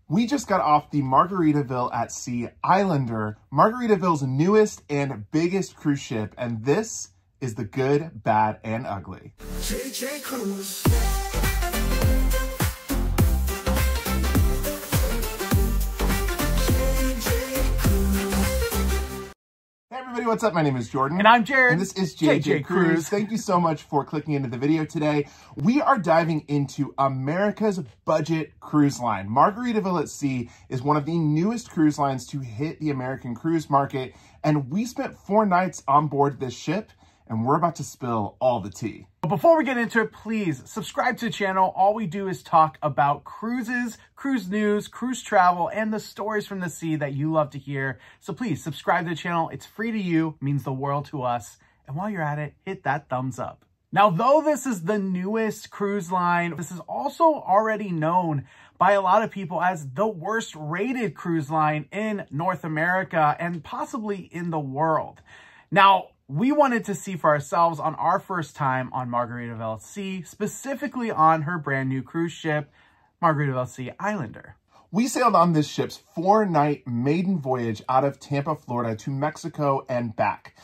We just got off the Margaritaville at Sea Islander, Margaritaville's newest and biggest cruise ship, and this is the good, bad, and ugly. JJ Cruise. Hey everybody, what's up? My name is Jordan. And I'm Jared. And this is JJ Cruise. Thank you so much for clicking into the video today. We are diving into America's budget cruise line. Margaritaville at Sea is one of the newest cruise lines to hit the American cruise market. And we spent 4 nights on board this ship, and we're about to spill all the tea. But before we get into it, please subscribe to the channel. All we do is talk about cruises, cruise news, cruise travel, and the stories from the sea that you love to hear. So please subscribe to the channel. It's free to you, means the world to us. And while you're at it, hit that thumbs up. Now, though this is the newest cruise line, this is also already known by a lot of people as the worst rated cruise line in North America and possibly in the world. Now, we wanted to see for ourselves on our first time on Margaritaville at Sea, specifically on her brand new cruise ship, Margaritaville Sea Islander. We sailed on this ship's 4-night maiden voyage out of Tampa, Florida to Mexico and back.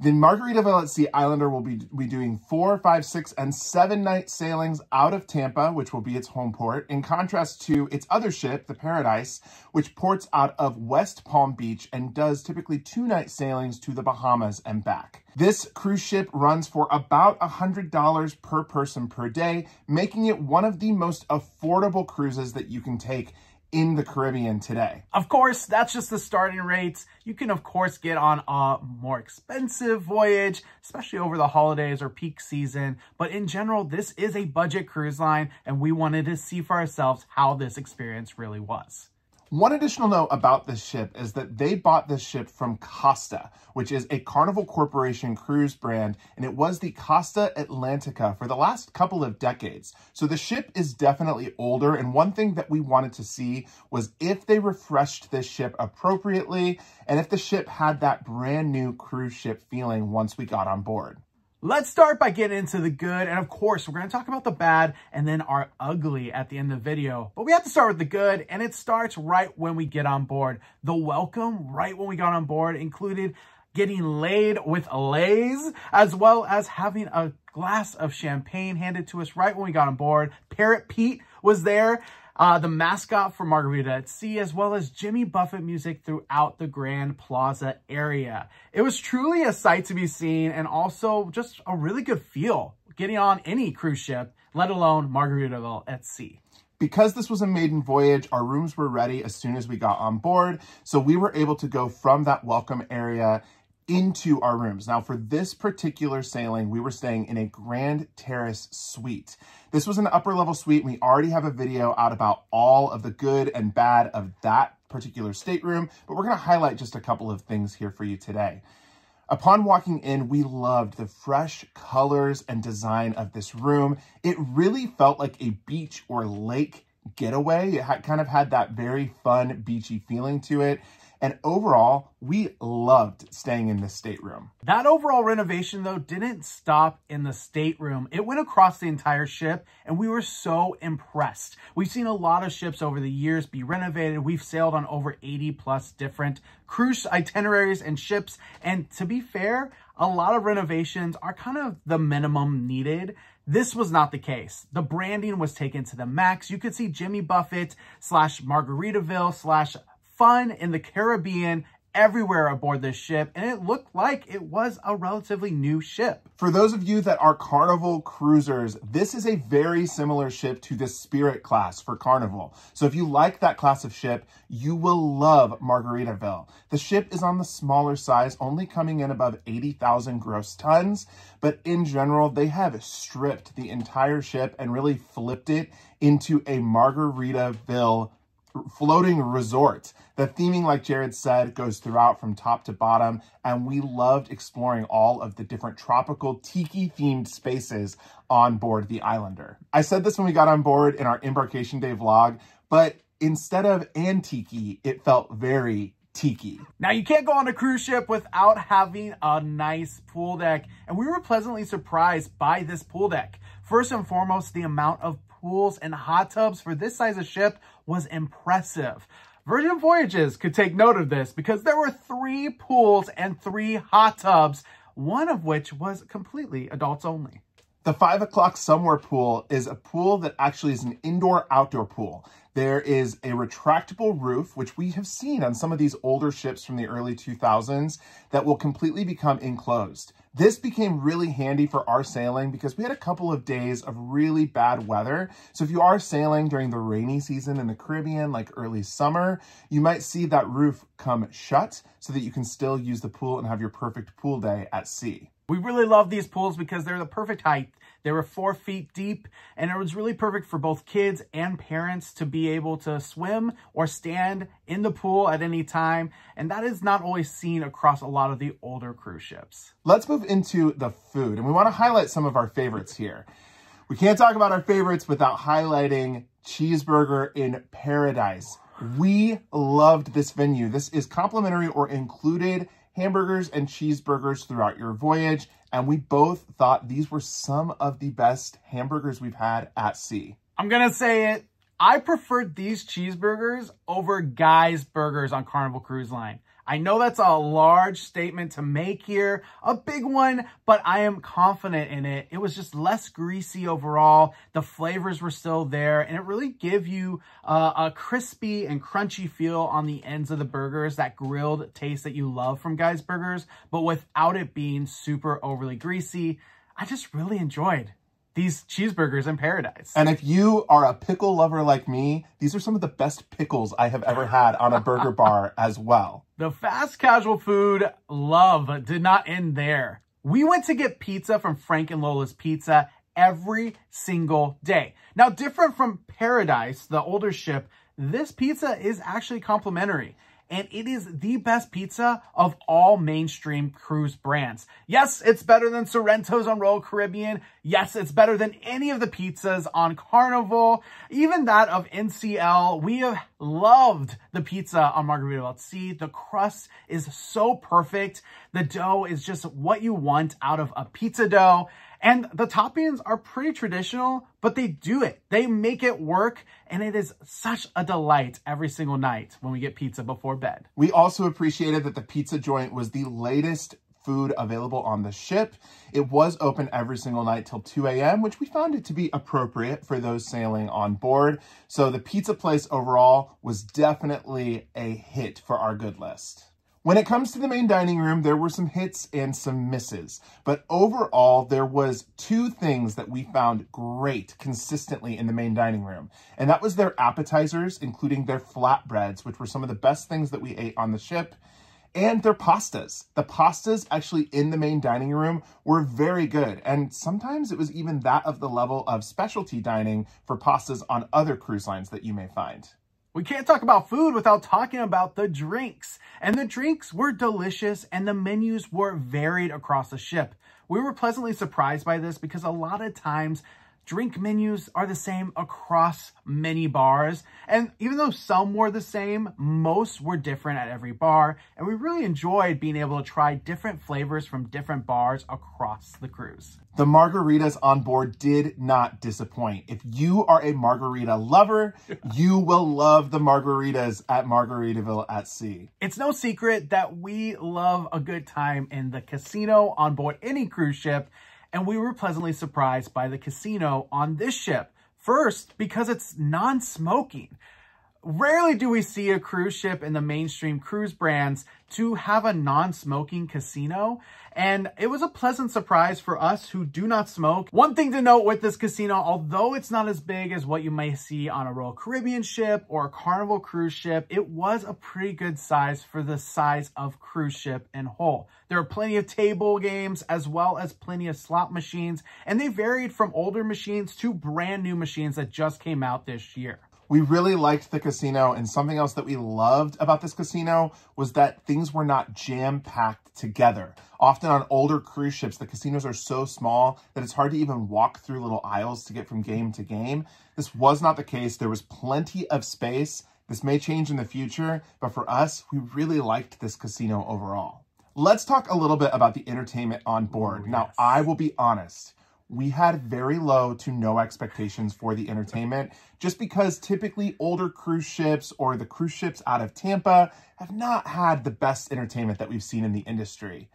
The Margaritaville at Sea Islander will be doing 4, 5, 6, and 7-night sailings out of Tampa, which will be its home port, in contrast to its other ship, the Paradise, which ports out of West Palm Beach and does typically 2-night sailings to the Bahamas and back. This cruise ship runs for about $100 per person per day, making it one of the most affordable cruises that you can take in the Caribbean today. Of course, that's just the starting rates. You can, of course, get on a more expensive voyage, especially over the holidays or peak season. But in general, this is a budget cruise line, and we wanted to see for ourselves how this experience really was. One additional note about this ship is that they bought this ship from Costa, which is a Carnival Corporation cruise brand, and it was the Costa Atlantica for the last couple of decades. So the ship is definitely older, and one thing that we wanted to see was if they refreshed this ship appropriately, and if the ship had that brand new cruise ship feeling once we got on board. Let's start by getting into the good, and of course, we're going to talk about the bad and then our ugly at the end of the video. But we have to start with the good, and it starts right when we get on board. The welcome right when we got on board included getting laid with Lay's, as well as having a glass of champagne handed to us right when we got on board. Parrot Pete was there, the mascot for Margarita at Sea, as well as Jimmy Buffett music throughout the Grand Plaza area. It was truly a sight to be seen, and also just a really good feel getting on any cruise ship, let alone Margaritaville at Sea. Because this was a maiden voyage, our rooms were ready as soon as we got on board, so we were able to go from that welcome area into our rooms. Now, for this particular sailing, we were staying in a Grand Terrace suite. This was an upper level suite. We already have a video out about all of the good and bad of that particular stateroom, but we're going to highlight just a couple of things here for you today. Upon walking in, we loved the fresh colors and design of this room. It really felt like a beach or lake getaway. It kind of had that very fun, beachy feeling to it. And overall, we loved staying in this stateroom. That overall renovation, though, didn't stop in the stateroom. It went across the entire ship, and we were so impressed. We've seen a lot of ships over the years be renovated. We've sailed on over 80 plus different cruise itineraries and ships. And to be fair, a lot of renovations are kind of the minimum needed. This was not the case. The branding was taken to the max. You could see Jimmy Buffett / Margaritaville / fun in the Caribbean everywhere aboard this ship, and it looked like it was a relatively new ship. For those of you that are Carnival cruisers, this is a very similar ship to the Spirit class for Carnival. So if you like that class of ship, you will love Margaritaville. The ship is on the smaller size, only coming in above 80,000 gross tons, but in general, they have stripped the entire ship and really flipped it into a Margaritaville floating resort. The theming, like Jared said, goes throughout from top to bottom, and we loved exploring all of the different tropical tiki-themed spaces on board the Islander. I said this when we got on board in our embarkation day vlog, but instead of antique-y, it felt very tiki. Now, you can't go on a cruise ship without having a nice pool deck, and we were pleasantly surprised by this pool deck. First and foremost, the amount of pools and hot tubs for this size of ship was impressive. Virgin Voyages could take note of this because there were 3 pools and 3 hot tubs, one of which was completely adults only. The 5 o'clock somewhere pool is a pool that actually is an indoor-outdoor pool. There is a retractable roof, which we have seen on some of these older ships from the early 2000s, that will completely become enclosed. This became really handy for our sailing because we had a couple of days of really bad weather. So if you are sailing during the rainy season in the Caribbean, like early summer, you might see that roof come shut so that you can still use the pool and have your perfect pool day at sea. We really love these pools because they're the perfect height. They were 4 feet deep, and it was really perfect for both kids and parents to be able to swim or stand in the pool at any time. And that is not always seen across a lot of the older cruise ships. Let's move into the food, and we want to highlight some of our favorites here. We can't talk about our favorites without highlighting Cheeseburger in Paradise. We loved this venue. This is complimentary or included hamburgers and cheeseburgers throughout your voyage, and we both thought these were some of the best hamburgers we've had at sea. I'm gonna say it, I preferred these cheeseburgers over Guy's Burgers on Carnival Cruise Line. I know that's a large statement to make here, a big one, but I am confident in it. It was just less greasy overall. The flavors were still there, and it really gave you a crispy and crunchy feel on the ends of the burgers, that grilled taste that you love from Guy's Burgers, but without it being super overly greasy. I just really enjoyed these cheeseburgers in Paradise. And if you are a pickle lover like me, these are some of the best pickles I have ever had on a burger bar as well. The fast casual food love did not end there. We went to get pizza from Frank and Lola's Pizza every single day. Now, different from Paradise, the older ship, this pizza is actually complimentary. And it is the best pizza of all mainstream cruise brands. Yes, it's better than Sorrento's on Royal Caribbean. Yes, it's better than any of the pizzas on Carnival. Even that of NCL. We have loved the pizza on Margaritaville at Sea. The crust is so perfect. The dough is just what you want out of a pizza dough. And the toppings are pretty traditional, but they do it. They make it work, and it is such a delight every single night when we get pizza before bed. We also appreciated that the pizza joint was the latest food available on the ship. It was open every single night till 2 a.m., which we found it to be appropriate for those sailing on board. So the pizza place overall was definitely a hit for our good list. When it comes to the main dining room, there were some hits and some misses. But overall, there was 2 things that we found great consistently in the main dining room. And that was their appetizers, including their flatbreads, which were some of the best things that we ate on the ship, and their pastas. The pastas actually in the main dining room were very good. And sometimes it was even that of the level of specialty dining for pastas on other cruise lines that you may find. We can't talk about food without talking about the drinks. And the drinks were delicious, and the menus were varied across the ship. We were pleasantly surprised by this because a lot of times drink menus are the same across many bars. And even though some were the same, most were different at every bar. And we really enjoyed being able to try different flavors from different bars across the cruise. The margaritas on board did not disappoint. If you are a margarita lover, you will love the margaritas at Margaritaville at Sea. It's no secret that we love a good time in the casino on board any cruise ship, and we were pleasantly surprised by the casino on this ship. First, because it's non-smoking. Rarely do we see a cruise ship in the mainstream cruise brands to have a non-smoking casino, and it was a pleasant surprise for us who do not smoke. One thing to note with this casino, although it's not as big as what you may see on a Royal Caribbean ship or a Carnival cruise ship, it was a pretty good size for the size of cruise ship in whole. There are plenty of table games as well as plenty of slot machines, and they varied from older machines to brand new machines that just came out this year. We really liked the casino, and something else that we loved about this casino was that things were not jam-packed together. Often on older cruise ships, the casinos are so small that it's hard to even walk through little aisles to get from game to game. This was not the case. There was plenty of space. This may change in the future, but for us, we really liked this casino overall. Let's talk a little bit about the entertainment on board. Yes. Now, I will be honest. we had very low to no expectations for the entertainment, just because typically older cruise ships or the cruise ships out of Tampa have not had the best entertainment that we've seen in the industry.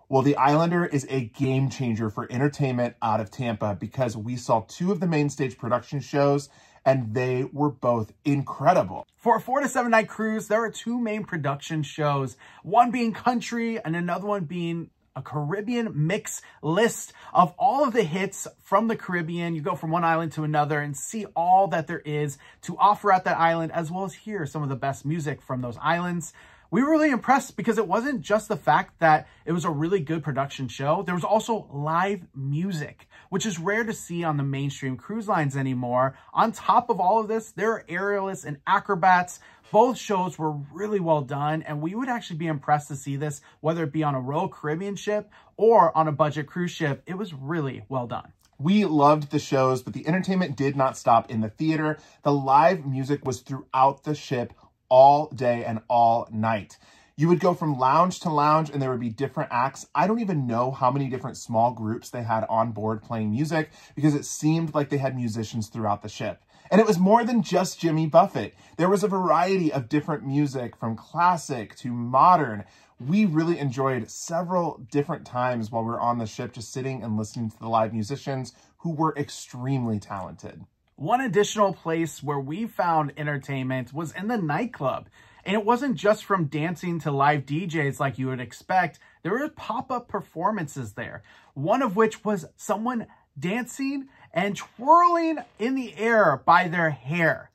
Well, the Islander is a game changer for entertainment out of Tampa because we saw 2 of the main stage production shows and they were both incredible. For a 4 to 7 night cruise, there are 2 main production shows, one being country and another one being a Caribbean mix list of all of the hits from the Caribbean. You go from one island to another and see all that there is to offer at that island, as well as hear some of the best music from those islands. We were really impressed because it wasn't just the fact that it was a really good production show. There was also live music, which is rare to see on the mainstream cruise lines anymore. On top of all of this, there are aerialists and acrobats. Both shows were really well done, and we would actually be impressed to see this, whether it be on a Royal Caribbean ship or on a budget cruise ship. It was really well done. We loved the shows, but the entertainment did not stop in the theater. The live music was throughout the ship all day and all night. You would go from lounge to lounge and there would be different acts. I don't even know how many different small groups they had on board playing music because it seemed like they had musicians throughout the ship. And it was more than just Jimmy Buffett. There was a variety of different music from classic to modern. We really enjoyed several different times while we were on the ship just sitting and listening to the live musicians who were extremely talented. One additional place where we found entertainment was in the nightclub. And it wasn't just from dancing to live DJs like you would expect. There were pop-up performances there. One of which was someone dancing and twirling in the air by their hair.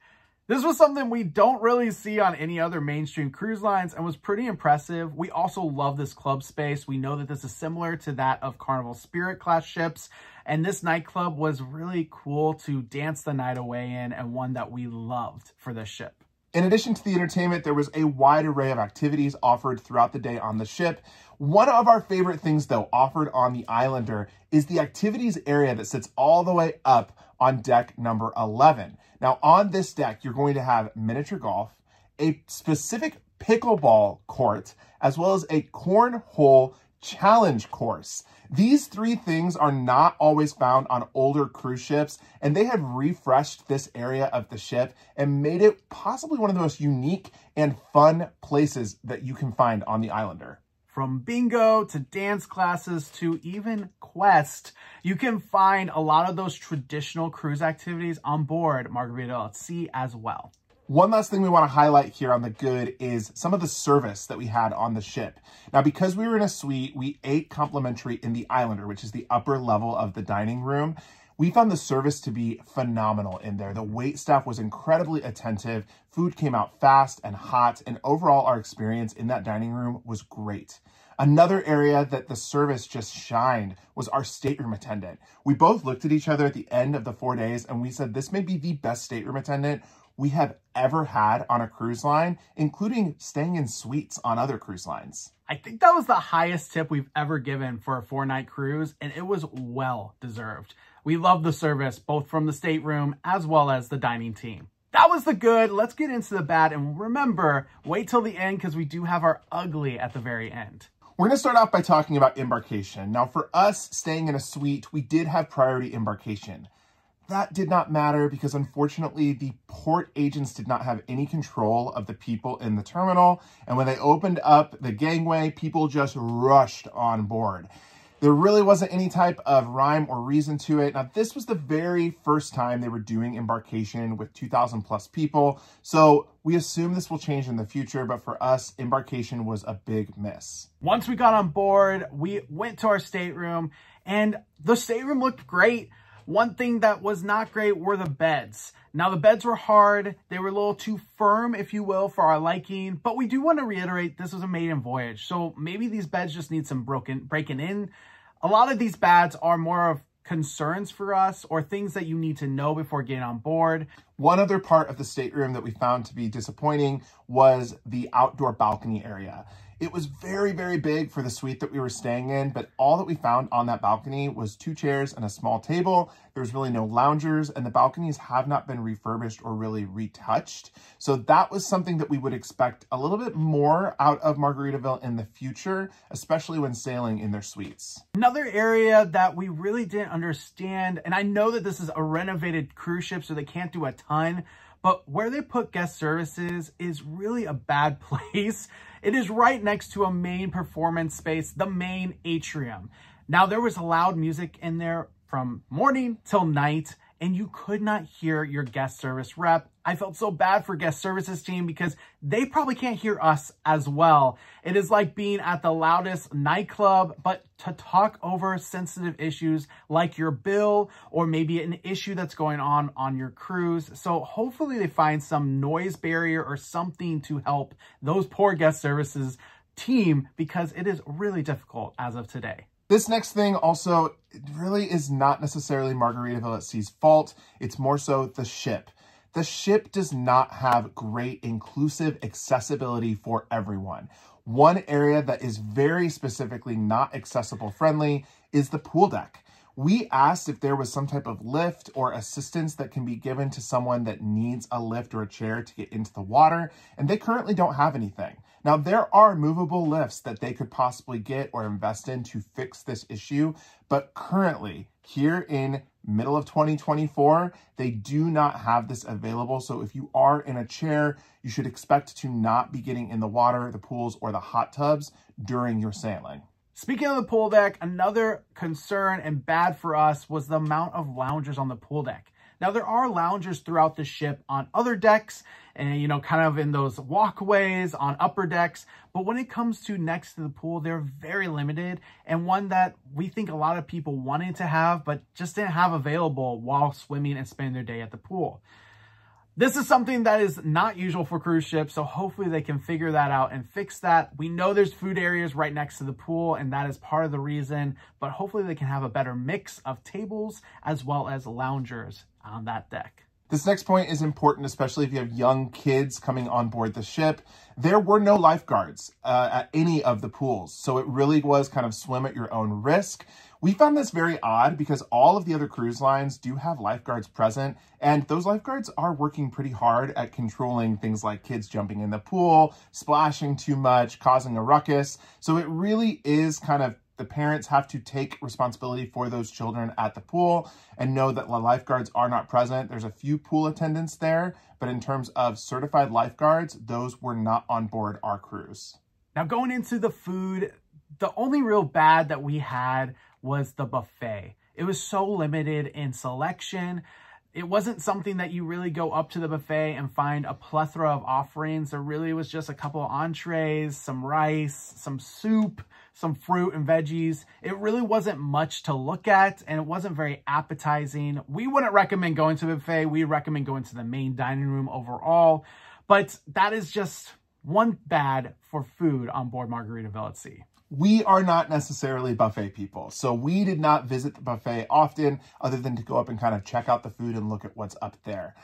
This was something we don't really see on any other mainstream cruise lines and was pretty impressive. We also love this club space. We know that this is similar to that of Carnival Spirit class ships. And this nightclub was really cool to dance the night away in, and one that we loved for this ship. In addition to the entertainment, there was a wide array of activities offered throughout the day on the ship. One of our favorite things, though, offered on the Islander is the activities area that sits all the way up on deck number 11. Now, on this deck, you're going to have miniature golf, a specific pickleball court, as well as a cornhole challenge course. These 3 things are not always found on older cruise ships, and they have refreshed this area of the ship and made it possibly one of the most unique and fun places that you can find on the Islander. From bingo to dance classes to even Quest, you can find a lot of those traditional cruise activities on board Margaritaville at Sea as well. One last thing we want to highlight here on the Good is some of the service that we had on the ship. Now, because we were in a suite, we ate complimentary in the Islander, which is the upper level of the dining room. We found the service to be phenomenal in there. The wait staff was incredibly attentive. Food came out fast and hot, and overall our experience in that dining room was great. Another area that the service just shined was our stateroom attendant. We both looked at each other at the end of the 4 days and we said, this may be the best stateroom attendant we have ever had on a cruise line, including staying in suites on other cruise lines. I think that was the highest tip we've ever given for a 4-night cruise, and it was well deserved. We love the service, both from the stateroom as well as the dining team. That was the good. Let's get into the bad, and remember, wait till the end because we do have our ugly at the very end. We're going to start off by talking about embarkation. Now, for us staying in a suite, we did have priority embarkation. That did not matter because unfortunately the port agents did not have any control of the people in the terminal. And when they opened up the gangway, people just rushed on board. There really wasn't any type of rhyme or reason to it. Now, this was the very first time they were doing embarkation with 2,000 plus people. So we assume this will change in the future, but for us, embarkation was a big miss. Once we got on board, we went to our stateroom and the stateroom looked great. One thing that was not great were the beds. Now, the beds were hard. They were a little too firm, if you will, for our liking. But we do want to reiterate, this was a maiden voyage. So maybe these beds just need some breaking in. A lot of these beds are more of concerns for us or things that you need to know before getting on board. One other part of the stateroom that we found to be disappointing was the outdoor balcony area. It was very, very big for the suite that we were staying in, but all that we found on that balcony was 2 chairs and a small table. There was really no loungers, and the balconies have not been refurbished or really retouched. So that was something that we would expect a little bit more out of Margaritaville in the future, especially when sailing in their suites. Another area that we really didn't understand, and I know that this is a renovated cruise ship, so they can't do a ton, but where they put guest services is really a bad place. It is right next to a main performance space, the main atrium. Now, there was loud music in there from morning till night, and you could not hear your guest service rep. I felt so bad for guest services team because they probably can't hear us as well. It is like being at the loudest nightclub, but to talk over sensitive issues like your bill or maybe an issue that's going on your cruise. So hopefully they find some noise barrier or something to help those poor guest services team, because it is really difficult as of today. This next thing also really is not necessarily Margaritaville at Sea's fault. It's more so the ship. The ship does not have great inclusive accessibility for everyone. One area that is very specifically not accessible friendly is the pool deck. We asked if there was some type of lift or assistance that can be given to someone that needs a lift or a chair to get into the water, and they currently don't have anything. Now, there are movable lifts that they could possibly get or invest in to fix this issue, but currently, here in middle of 2024, they do not have this available. So if you are in a chair, you should expect to not be getting in the water, the pools, or the hot tubs during your sailing. Speaking of the pool deck, another concern and bad for us was the amount of loungers on the pool deck. Now, there are loungers throughout the ship on other decks and, you know, kind of in those walkways on upper decks. But when it comes to next to the pool, they're very limited, and one that we think a lot of people wanted to have, but just didn't have available while swimming and spending their day at the pool. This is something that is not usual for cruise ships, so hopefully they can figure that out and fix that. We know there's food areas right next to the pool, and that is part of the reason, but hopefully they can have a better mix of tables as well as loungers on that deck. This next point is important, especially if you have young kids coming on board the ship. There were no lifeguards at any of the pools, so it really was kind of swim at your own risk. We found this very odd because all of the other cruise lines do have lifeguards present, and those lifeguards are working pretty hard at controlling things like kids jumping in the pool, splashing too much, causing a ruckus. So it really is kind of the parents have to take responsibility for those children at the pool and know that the lifeguards are not present. There's a few pool attendants there, but in terms of certified lifeguards, those were not on board our cruise. Now, going into the food, the only real bad that we had was the buffet. It was so limited in selection. It wasn't something that you really go up to the buffet and find a plethora of offerings. There really was just a couple of entrees, some rice, some soup, some fruit and veggies. It really wasn't much to look at, and it wasn't very appetizing. We wouldn't recommend going to the buffet. We recommend going to the main dining room overall. But that is just one bad for food on board Margaritaville at Sea. We are not necessarily buffet people, so we did not visit the buffet often other than to go up and kind of check out the food and look at what's up there.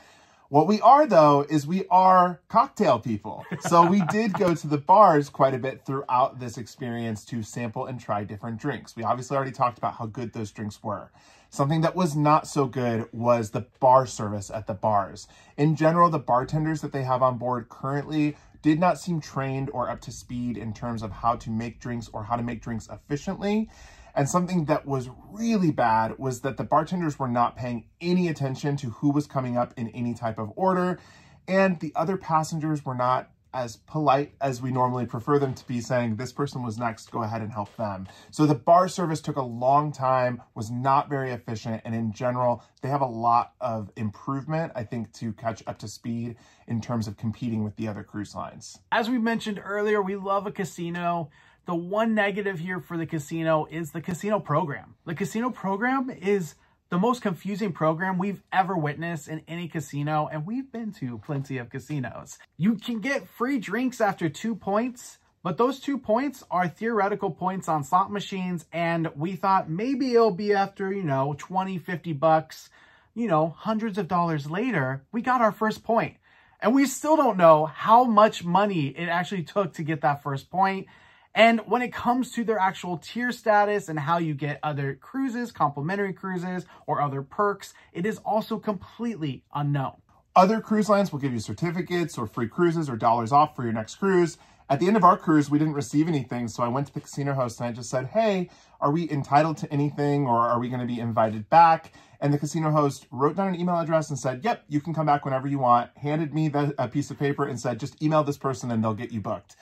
What we are, though, is we are cocktail people. So we did go to the bars quite a bit throughout this experience to sample and try different drinks. We obviously already talked about how good those drinks were. Something that was not so good was the bar service at the bars. In general, the bartenders that they have on board currently did not seem trained or up to speed in terms of how to make drinks or how to make drinks efficiently. And something that was really bad was that the bartenders were not paying any attention to who was coming up in any type of order. And the other passengers were not as polite as we normally prefer them to be, saying this person was next, go ahead and help them. So the bar service took a long time, was not very efficient, and in general, they have a lot of improvement, I think, to catch up to speed in terms of competing with the other cruise lines. As we mentioned earlier, we love a casino. The one negative here for the casino is the casino program. The casino program is the most confusing program we've ever witnessed in any casino, and we've been to plenty of casinos. You can get free drinks after 2 points, but those 2 points are theoretical points on slot machines, and we thought maybe it'll be after, you know, 20, 50 bucks. you know, hundreds of dollars later, we got our first point. And we still don't know how much money it actually took to get that first point. And when it comes to their actual tier status and how you get other cruises, complimentary cruises, or other perks, it is also completely unknown. Other cruise lines will give you certificates or free cruises or dollars off for your next cruise. At the end of our cruise, we didn't receive anything, so I went to the casino host and I just said, hey, are we entitled to anything, or are we going to be invited back? And the casino host wrote down an email address and said, yep, you can come back whenever you want, handed me a piece of paper and said, just email this person and they'll get you booked.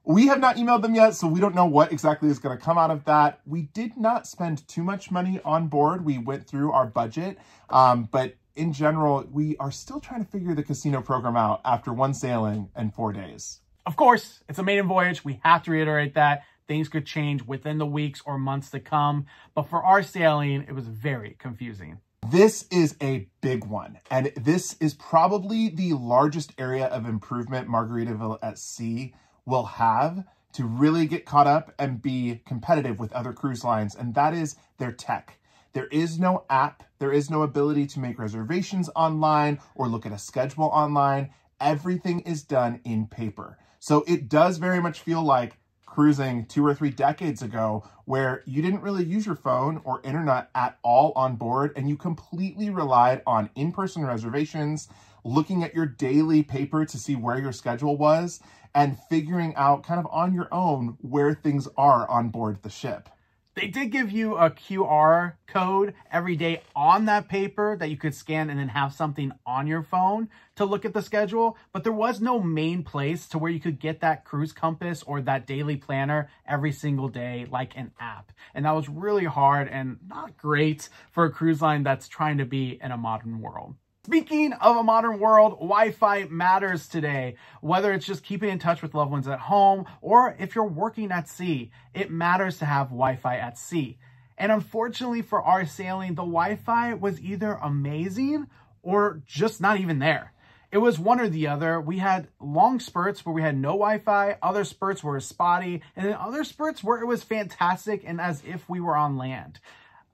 We have not emailed them yet, so we don't know what exactly is going to come out of that. We did not spend too much money on board. We went through our budget, but in general, we are still trying to figure the casino program out after one sailing and 4 days. Of course, it's a maiden voyage. We have to reiterate that. Things could change within the weeks or months to come. But for our sailing, it was very confusing. This is a big one. And this is probably the largest area of improvement Margaritaville at Sea will have to really get caught up and be competitive with other cruise lines. And that is their tech. There is no app. There is no ability to make reservations online or look at a schedule online. Everything is done in paper. So it does very much feel like cruising 2 or 3 decades ago, where you didn't really use your phone or internet at all on board, and you completely relied on in-person reservations, looking at your daily paper to see where your schedule was, and figuring out kind of on your own where things are on board the ship. They did give you a QR code every day on that paper that you could scan and then have something on your phone to look at the schedule, but there was no main place to where you could get that cruise compass or that daily planner every single day like an app. And that was really hard and not great for a cruise line that's trying to be in a modern world. Speaking of a modern world, Wi-Fi matters today. Whether it's just keeping in touch with loved ones at home or if you're working at sea, it matters to have Wi-Fi at sea. And unfortunately for our sailing, the Wi-Fi was either amazing or just not even there. It was one or the other. We had long spurts where we had no Wi-Fi, other spurts were spotty, and then other spurts where it was fantastic and as if we were on land.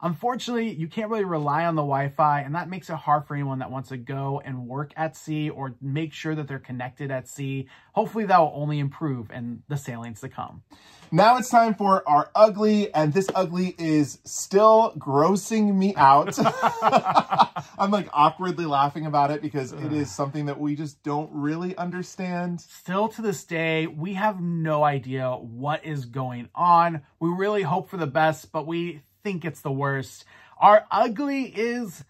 Unfortunately, you can't really rely on the Wi-Fi, and that makes it hard for anyone that wants to go and work at sea or make sure that they're connected at sea. Hopefully that will only improve in the sailings to come. Now it's time for our ugly, and this ugly is still grossing me out. I'm like awkwardly laughing about it because it is something that we just don't really understand. Still to this day, we have no idea what is going on. We really hope for the best, but we think it's the worst. Our ugly is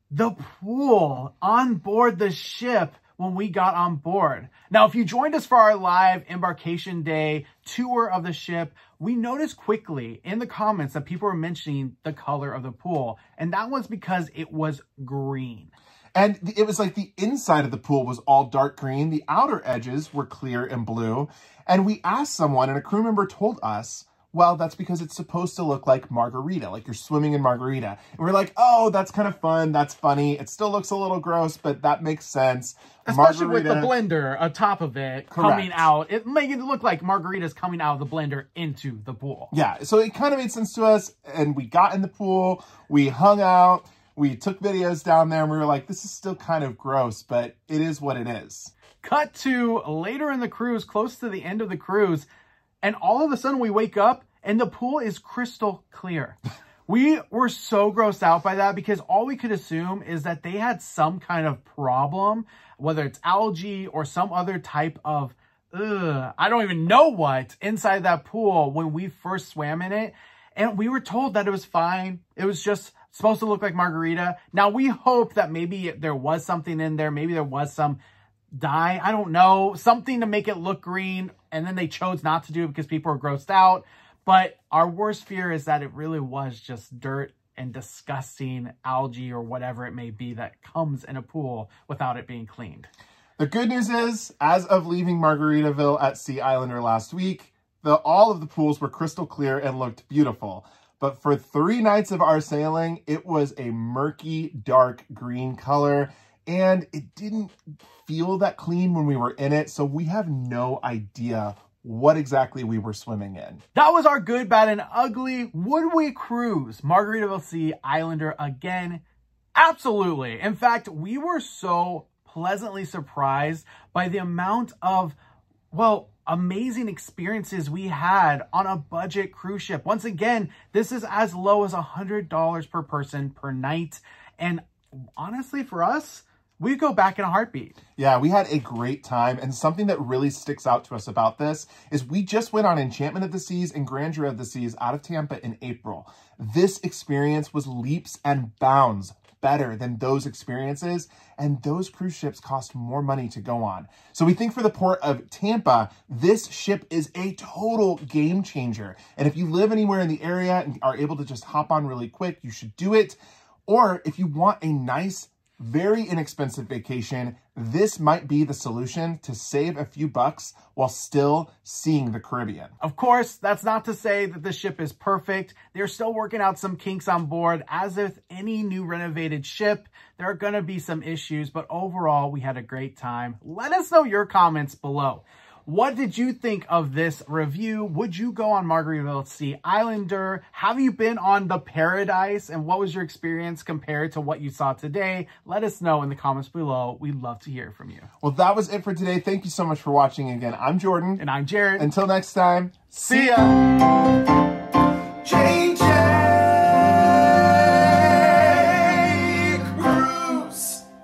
the pool on board the ship when we got on board. Now, if you joined us for our live embarkation day tour of the ship, we noticed quickly in the comments that people were mentioning the color of the pool, and that was because it was green. And it was like the inside of the pool was all dark green. The outer edges were clear and blue. And we asked someone, and a crew member told us, well, that's because it's supposed to look like margarita, like you're swimming in margarita. And we're like, oh, that's kind of fun. That's funny. It still looks a little gross, but that makes sense. Especially with the blender on top of it. Correct. Coming out. It made it look like margaritas coming out of the blender into the pool. Yeah, so it kind of made sense to us. And we got in the pool. We hung out. We took videos down there. And we were like, this is still kind of gross, but it is what it is. Cut to later in the cruise, close to the end of the cruise. And all of a sudden we wake up and the pool is crystal clear. We were so grossed out by that because all we could assume is that they had some kind of problem, whether it's algae or some other type of, I don't even know what, inside that pool when we first swam in it. And we were told that it was fine. It was just supposed to look like margarita. Now we hope that maybe there was something in there. Maybe there was some dye, I don't know, something to make it look green, and then they chose not to do it because people were grossed out. But our worst fear is that it really was just dirt and disgusting algae or whatever it may be that comes in a pool without it being cleaned. The good news is, as of leaving Margaritaville at Sea Islander last week, all of the pools were crystal clear and looked beautiful. But for 3 nights of our sailing, it was a murky, dark green color. And it didn't feel that clean when we were in it, so we have no idea what exactly we were swimming in. That was our good, bad, and ugly. Would we cruise Margaritaville Sea Islander again? Absolutely. In fact, we were so pleasantly surprised by the amount of, well, amazing experiences we had on a budget cruise ship. Once again, this is as low as $100 per person per night. And honestly, for us, we'd go back in a heartbeat. Yeah, we had a great time. And something that really sticks out to us about this is we just went on Enchantment of the Seas and Grandeur of the Seas out of Tampa in April. This experience was leaps and bounds better than those experiences, and those cruise ships cost more money to go on. So we think for the port of Tampa, this ship is a total game changer. And if you live anywhere in the area and are able to just hop on really quick, you should do it. Or if you want a nice, very inexpensive vacation, this might be the solution to save a few bucks while still seeing the Caribbean. Of course, that's not to say that the ship is perfect. They're still working out some kinks on board. As with any new renovated ship, there are going to be some issues, but overall, we had a great time. Let us know your comments below. What did you think of this review? Would you go on Margaritaville Sea Islander? Have you been on the Paradise? And what was your experience compared to what you saw today? Let us know in the comments below. We'd love to hear from you. Well, that was it for today. Thank you so much for watching. Again, I'm Jordan. And I'm Jared. Until next time, See ya! Change